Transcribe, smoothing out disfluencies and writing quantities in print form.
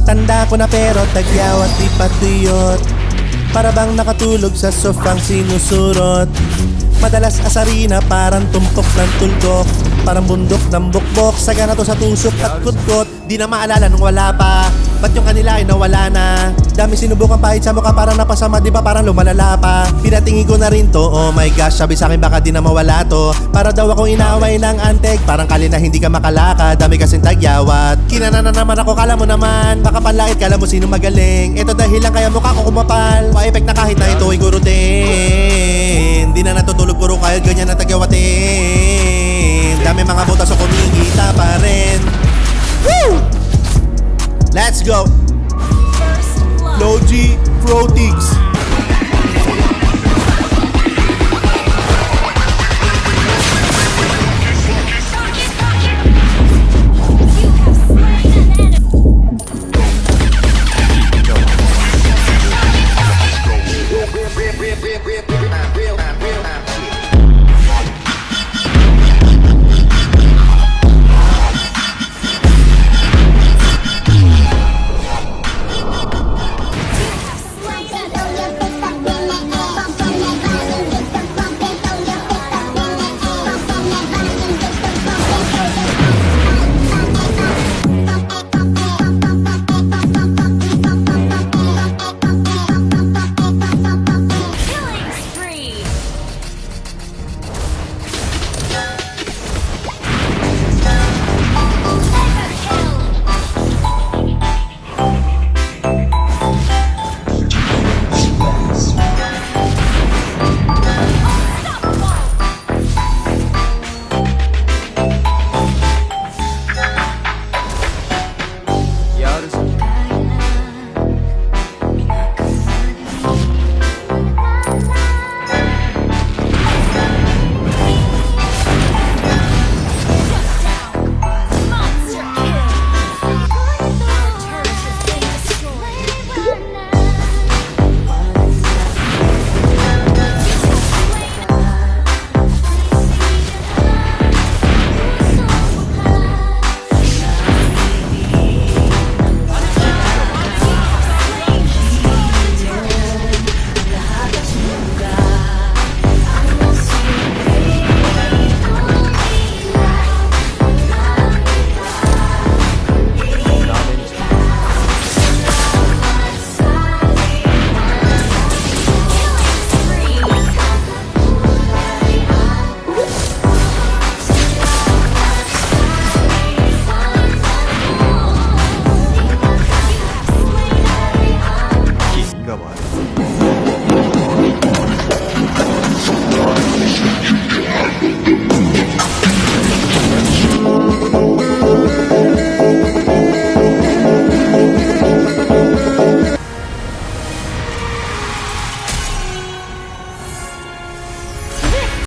Tanda ko na pero tagyawat di patuyot. Para bang nakatulog sa sofang sinusurot. Madalas asarina parang tumpok ng tuldok. Parang bundok ng bukbok. Sagana to sa tusok at kutkot. Di na maalala nung wala pa. Ba't yung kanila ay nawala na? Dami sinubukan pahit sa mukha parang napasama, di ba parang lumalala pa? Pinatingin ko na rin to, oh my gosh, sabi sa akin baka di na mawala to. Para daw akong inaaway ng antek, parang kali na hindi ka makalakad, dami kasing tagyawat. Kinana na naman ako, kala mo naman, baka panlait, kala mo sino magaling. Ito dahil lang kaya mukha ko kumapal, pa-effect na kahit na ito ay gurutin. Di na natutulog puro kahit ganyan na tagyawatin. Dami mga butas o kumikita pa rin. Woo! Let's go! Low G Protix.